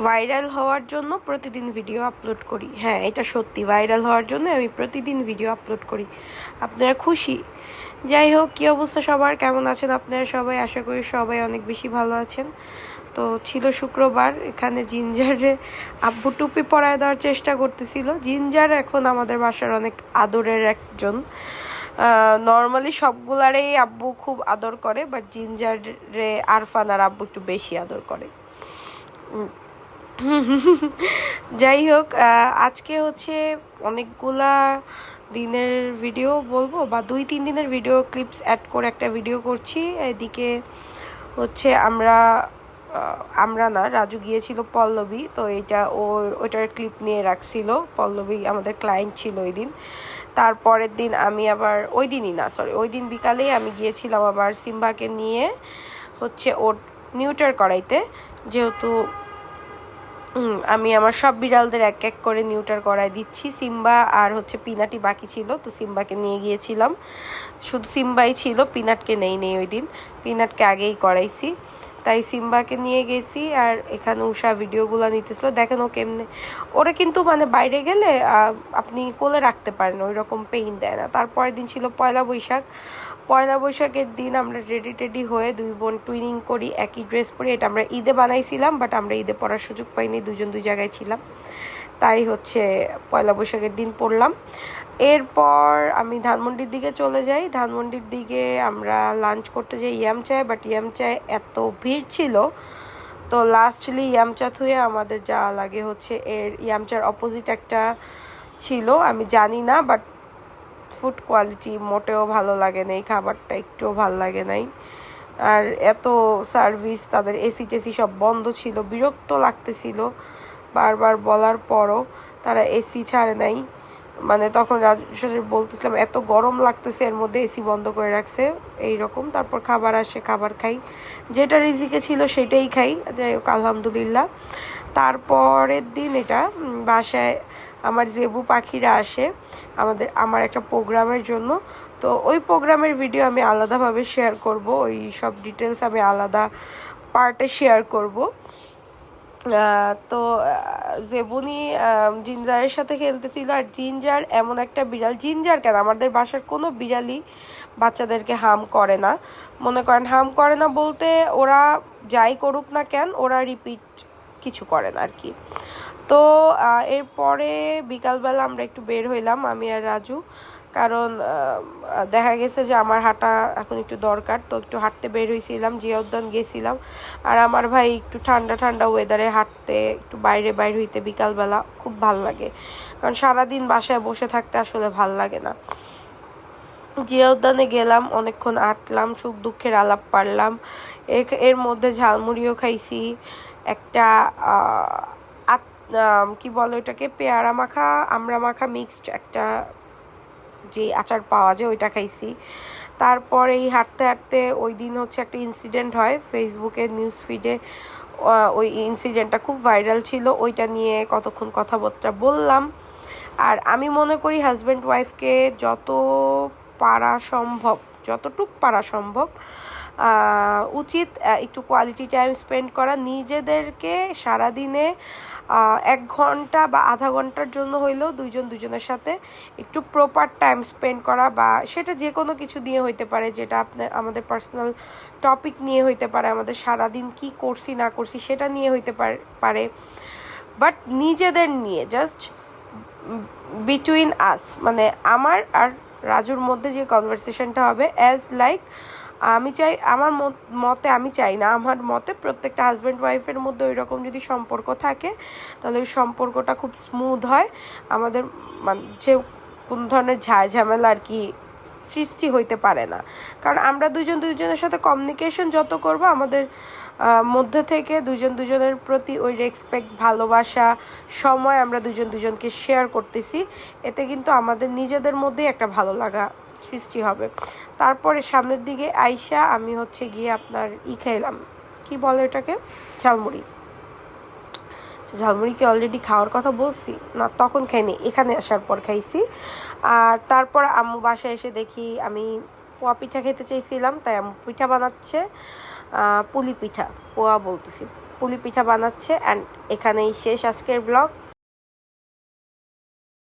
Viral হওয়ার জন্য প্রতিদিন ভিডিও আপলোড করি। হ্যাঁ, এটা সত্যি, ভাইরাল হওয়ার জন্য আমি প্রতিদিন ভিডিও আপলোড করি। আপনারা খুশি? যাই হোক, কী অবস্থা সবার, কেমন আছেন আপনারা সবাই? আশা করি সবাই অনেক বেশি ভালো আছেন। তো ছিল শুক্রবার, এখানে জিঞ্জারে আব্বু টুপি পরায় দেওয়ার চেষ্টা করতেছিল। জিঞ্জার এখন আমাদের বাসার অনেক আদরের একজন। নর্মালি সবগুলারেই আব্বু খুব আদর করে, বাট জিঞ্জারে আরফান আর আব্বু একটু বেশি আদর করে। যাই হোক, আজকে হচ্ছে অনেকগুলা দিনের ভিডিও বলবো, বা 2-3 দিনের ভিডিও ক্লিপস অ্যাড করে একটা ভিডিও করছি। এদিকে হচ্ছে আমরা না, রাজু গিয়েছিল পল্লবী, তো এইটা ওইটার ক্লিপ নিয়ে রাখছিল। পল্লবী আমাদের ক্লায়েন্ট ছিল ওই দিন। তারপরের দিন আমি আবার ওই দিন বিকালেই আমি গিয়েছিলাম আবার সিম্বাকে নিয়ে হচ্ছে ওর নিউটার করাইতে। যেহেতু আমি আমার সব বিড়ালদের এক এক করে নিউটার করাই দিচ্ছি। সিম্বা আর হচ্ছে পিনাটি বাকি ছিল, তো সিম্বাকে নিয়ে গিয়েছিলাম। শুধু সিম্বাই ছিল, পিনাটকে নেই ওই দিন, পিনাটকে আগেই করাইছি। তাই সিম্বাকে নিয়ে গেছি। আর এখানে উষা ভিডিওগুলো নিতেছিল। দেখেন ও কেমনে, ওরা কিন্তু মানে বাইরে গেলে আপনি কোলে রাখতে পারেন, ওই রকম পেইন দেয় না। তারপরের দিন ছিল পয়লা বৈশাখ। পয়লা বৈশাখের দিন আমরা রেডি হয়ে দুই বোন টুইনিং করি, একই ড্রেস পরি। এটা আমরা ঈদে বানাইছিলাম, বাট আমরা ঈদে পরার সুযোগ পাইনি, দুজন দুই জায়গায় ছিলাম। তাই হচ্ছে পয়লা বৈশাখের দিন পড়লাম। এরপর আমি ধানমন্ডির দিকে চলে যাই। ধানমন্ডির দিকে আমরা লাঞ্চ করতে যাই ইয়ামচায়, বাট ইয়ামচায় এত ভিড় ছিল, তো লাস্টলি ইয়ামচা থুয়ে আমাদের যাওয়া লাগে হচ্ছে ইয়ামচার অপোজিট একটা ছিল, আমি জানি না, বাট ফুড কোয়ালিটি মোটেও ভালো লাগে নাই, খাবারটা একটুও ভালো লাগে নাই। আর এত সার্ভিস, তাদের এসি টেসি সব বন্ধ ছিল, বিরক্ত লাগতেছিল। বারবার বলার পরও তারা এসি ছাড়ে নাই। মানে তখন রাজু বলতেছিলাম এত গরম লাগতেছে, এর মধ্যে এসি বন্ধ করে রাখছে এইরকম। তারপর খাবার আসে, খাবার খাই, যেটা রিজিকে ছিল সেটাই খাই। যাই হোক, আলহামদুলিল্লাহ। তারপরের দিন এটা বাসায় আমার জেবু পাখিরা আসে আমার একটা প্রোগ্রামের জন্য। তো ওই প্রোগ্রামের ভিডিও আমি আলাদাভাবে শেয়ার করব, ওই সব ডিটেলস আমি আলাদা পার্টে শেয়ার করব। তো জেবুনি জিঞ্জারের সাথে খেলতেছিল। আর জিঞ্জার এমন একটা বিড়াল, জিঞ্জার কেন, আমাদের বাসার কোনো বিড়ালই বাচ্চাদেরকে হার্ম করে না। মনে করেন হার্ম করে না বলতে, ওরা যাই করুক না কেন, ওরা রিপিট কিছু করে না আর কি। তো এরপরে বিকালবেলা আমরা একটু বের হইলাম, আমি আর রাজু, কারণ দেখা গেছে যে আমার হাঁটা এখন একটু দরকার, তো একটু হাঁটতে বের হয়েছিলাম, জিয়া উদ্যান গেছিলাম। আর আমার ভাই একটু ঠান্ডা ঠান্ডা ওয়েদারে হাঁটতে, একটু বাইরে হইতে বিকালবেলা খুব ভাল লাগে, কারণ সারাদিন বাসায় বসে থাকতে আসলে ভাল লাগে না। জিয়া উদ্যানে গেলাম, অনেকক্ষণ হাঁটলাম, সুখ দুঃখের আলাপ পারলাম। এর মধ্যে ঝালমুড়িও খাইছি, একটা কি বলে ওইটাকে, পেয়ারা মাখা আমড়া মাখা মিক্সড একটা যে আচার পাওয়া যায়, ওইটা খাইছি। তারপরে এই হাঁটতে হাঁটতে ওই দিন হচ্ছে একটা ইনসিডেন্ট হয় ফেসবুকে, নিউজ ফিডে। ওই ইনসিডেন্টটা খুব ভাইরাল ছিল, ওইটা নিয়ে কতক্ষণ কথাবার্তা বললাম। আর আমি মনে করি হাজব্যান্ড ওয়াইফকে যতটুক পারা সম্ভব উচিত একটু কোয়ালিটি টাইম স্পেন্ড করা, নিজেদেরকে সারাদিনে 1 ঘন্টা বা আধা ঘন্টার জন্য হইলেও দুজনের সাথে একটু প্রপার টাইম স্পেন্ড করা, বা সেটা যে কোনো কিছু নিয়ে হইতে পারে, যেটা আমাদের পার্সোনাল টপিক নিয়ে হইতে পারে, আমাদের সারাদিন কি করছি না করছি সেটা নিয়ে হইতে পারে, বাট নিজেদের নিয়ে জাস্ট বিটুইন আস, মানে আমার আর রাজুর মধ্যে যে কনভারসেশনটা হবে, অ্যাজ লাইক আমি চাই, আমার মতে আমি চাই না, আমার মতে প্রত্যেকটা হাজব্যান্ড ওয়াইফের মধ্যে ওই রকম যদি সম্পর্ক থাকে, তাহলে ওই সম্পর্কটা খুব স্মুথ হয়। আমাদের যে কোন ধরনের ঝামেলা আর কি সৃষ্টি হইতে পারে না, কারণ আমরা দুজনের সাথে কমিউনিকেশন যত করব, আমাদের মধ্যে থেকে দুজনের প্রতি ওই রেসপেক্ট, ভালোবাসা, সময় আমরা দুজনকে শেয়ার করতেছি, এতে কিন্তু আমাদের নিজেদের মধ্যেই একটা ভালো লাগা সৃষ্টি হবে। তারপরে সামনের দিকে আইসা আমি হচ্ছে গিয়ে আপনার খাইলাম, কি বলে এটাকে, ঝালমুড়িকে অলরেডি খাওয়ার কথা বলছি না, তখন খাইনি, এখানে আসার পর খাইছি। আর তারপর আম্মু বাসায় এসে দেখি আমি পোয়া পিঠা খেতে চাইছিলাম, তাই আম্মু পিঠা বানাচ্ছে, পুলি পিঠা, পোয়া বলতেছি, পুলি পিঠা বানাচ্ছে। অ্যান্ড এখানেই শেষ আজকের ব্লগ।